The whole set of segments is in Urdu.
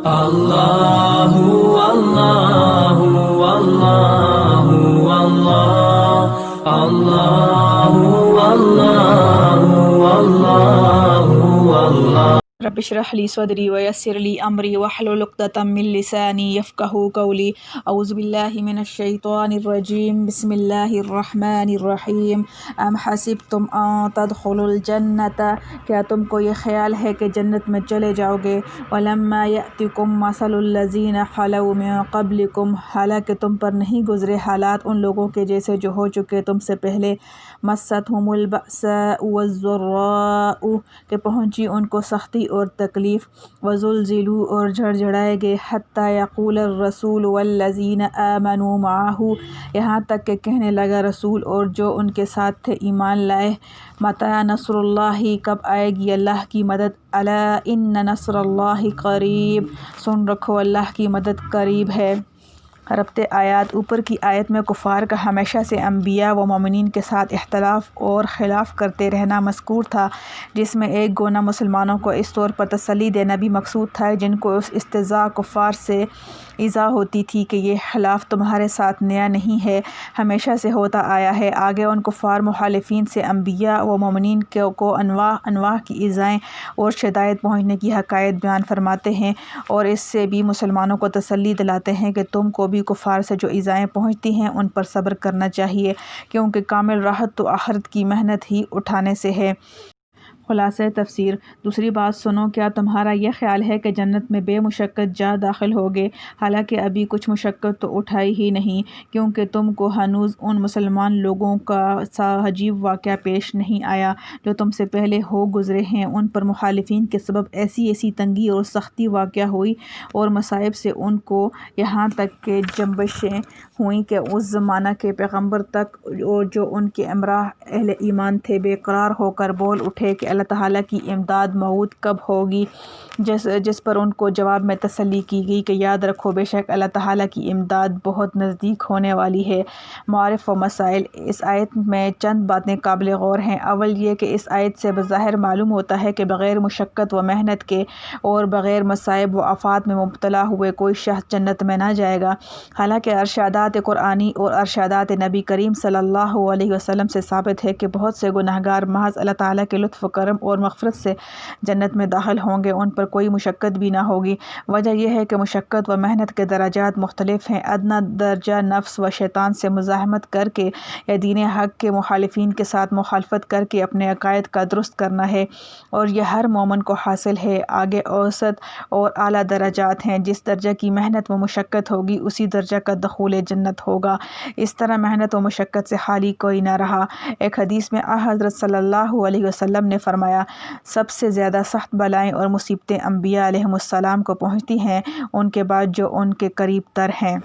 اللہ اللہ اللہ اللہ اللہ اللہ اللہ رب اشرح لي صدري ويسر لي أمري واحلل عقدة من لساني يفقهوا قولي أعوذ بالله من الشيطان الرجيم بسم الله الرحمن الرحيم ام حسبتم ان تدخلوا الجنة کیا تم کو یہ خیال ہے کہ جنت میں چلے جاؤ گے ولما يأتكم مثل الذين خلوا من قبلكم حالانکہ تم پر نہیں گزرے حالات ان لوگوں کے جیسے جو ہو چکے تم سے پہلے مستهم البأساء والضراء کہ پہنچی ان کو سختی اور تکلیف وزلزلوا اور جھڑجھڑائے گئے حتی یقول الرسول والذین آمنوا معه یہاں تک کہ کہنے لگا رسول اور جو ان کے ساتھ تھے ایمان لائے متی نصر اللہ کب آئے گی اللہ کی مدد الا ان نصر اللہ قریب سن رکھو اللہ کی مدد قریب ہے۔ ربط آیات اوپر کی آیت میں کفار کا ہمیشہ سے انبیاء و مومنین کے ساتھ اختلاف اور خلاف کرتے رہنا مذکور تھا، جس میں ایک گونا مسلمانوں کو اس طور پر تسلی دینا بھی مقصود تھا جن کو اس استہزاء کفار سے ایذا ہوتی تھی کہ یہ خلاف تمہارے ساتھ نیا نہیں ہے، ہمیشہ سے ہوتا آیا ہے۔ آگے ان کفار مخالفین سے انبیاء و مومنین کو انواع کی ایذائیں اور شدائد پہنچنے کی حقائق بیان فرماتے ہیں اور اس سے بھی مسلمانوں کو تسلی دلاتے ہیں کہ تم کو بھی کفار سے جو ایذائیں پہنچتی ہیں ان پر صبر کرنا چاہیے، کیونکہ کامل راحت تو آخرت کی محنت ہی اٹھانے سے ہے۔ خلاصہ تفسیر۔ دوسری بات سنو، کیا تمہارا یہ خیال ہے کہ جنت میں بے مشقت جا داخل ہوگے، حالانکہ ابھی کچھ مشقت تو اٹھائی ہی نہیں، کیونکہ تم کو ہنوز ان مسلمان لوگوں کا سا عجیب واقعہ پیش نہیں آیا جو تم سے پہلے ہو گزرے ہیں۔ ان پر مخالفین کے سبب ایسی تنگی اور سختی واقع ہوئی اور مصائب سے ان کو یہاں تک کہ جنبشیں ہوئیں کہ اس زمانہ کے پیغمبر تک اور جو ان کے ہمراہ اہل ایمان تھے بے قرار ہو کر بول اٹھے کہ اللہ تعالیٰ کی امداد موعود کب ہوگی، جس پر ان کو جواب میں تسلی کی گئی کہ یاد رکھو بے شک اللہ تعالیٰ کی امداد بہت نزدیک ہونے والی ہے۔ معارف و مسائل۔ اس آیت میں چند باتیں قابل غور ہیں۔ اول یہ کہ اس آیت سے بظاہر معلوم ہوتا ہے کہ بغیر مشقت و محنت کے اور بغیر مصائب و آفات میں مبتلا ہوئے کوئی شخص جنت میں نہ جائے گا، حالانکہ ارشادات قرآنی اور ارشادات نبی کریم صلی اللہ علیہ وسلم سے ثابت ہے کہ بہت سے گناہگار محض اللہ تعالیٰ کے لطف و کرم اور مغفرت سے جنت میں داخل ہوں گے، ان پر کوئی مشقت بھی نہ ہوگی۔ وجہ یہ ہے کہ مشقت و محنت کے درجات مختلف ہیں۔ ادنیٰ درجہ نفس و شیطان سے مزاحمت کر کے یا دین حق کے مخالفین کے ساتھ مخالفت کر کے اپنے عقائد کا درست کرنا ہے، اور یہ ہر مومن کو حاصل ہے۔ آگے اوسط اور اعلیٰ درجات ہیں۔ جس درجہ کی محنت و مشقت ہوگی اسی درجہ کا دخول جنت ہوگا۔ اس طرح محنت و مشقت سے خالی کوئی نہ رہا۔ ایک حدیث میں حضرت صلی اللہ علیہ وسلم نے فرمایا، سب سے زیادہ سخت بلائیں اور مصیبتیں انبیاء علیہم السلام کو پہنچتی ہیں، ان کے بعد جو ان کے قریب تر ہیں۔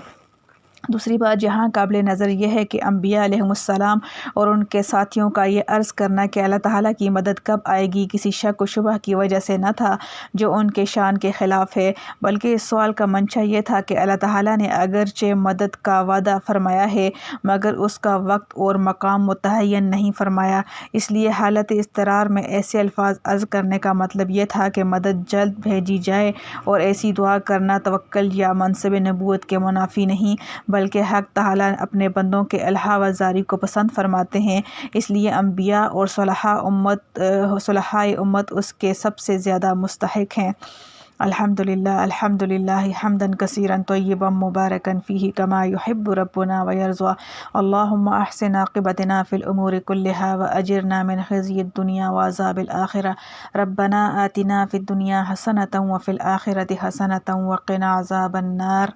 دوسری بات یہاں قابل نظر یہ ہے کہ انبیاء علیہم السلام اور ان کے ساتھیوں کا یہ عرض کرنا کہ اللہ تعالیٰ کی مدد کب آئے گی کسی شک و شبہ کی وجہ سے نہ تھا جو ان کے شان کے خلاف ہے، بلکہ اس سوال کا منشا یہ تھا کہ اللہ تعالیٰ نے اگرچہ مدد کا وعدہ فرمایا ہے مگر اس کا وقت اور مقام متعین نہیں فرمایا، اس لیے حالت اضطرار میں ایسے الفاظ عرض کرنے کا مطلب یہ تھا کہ مدد جلد بھیجی جائے، اور ایسی دعا کرنا توکل یا منصب نبوت کے منافی نہیں، بلکہ حق تعالیٰ اپنے بندوں کے الہا و زاری کو پسند فرماتے ہیں، اس لیے انبیاء اور صلحاء امت اس کے سب سے زیادہ مستحق ہیں۔ الحمدللہ حمدا کثیرا طیبا مبارکا فیہ کما یحب ربنا ویرضی، اللہم احسن عاقبتنا فی الامور کلہا واجرنا من خزی الدنیا وعذاب الآخرہ، ربنا آتنا فی الدنیا حسنۃ وفی الآخرۃ حسنۃ وقنا عذاب النار۔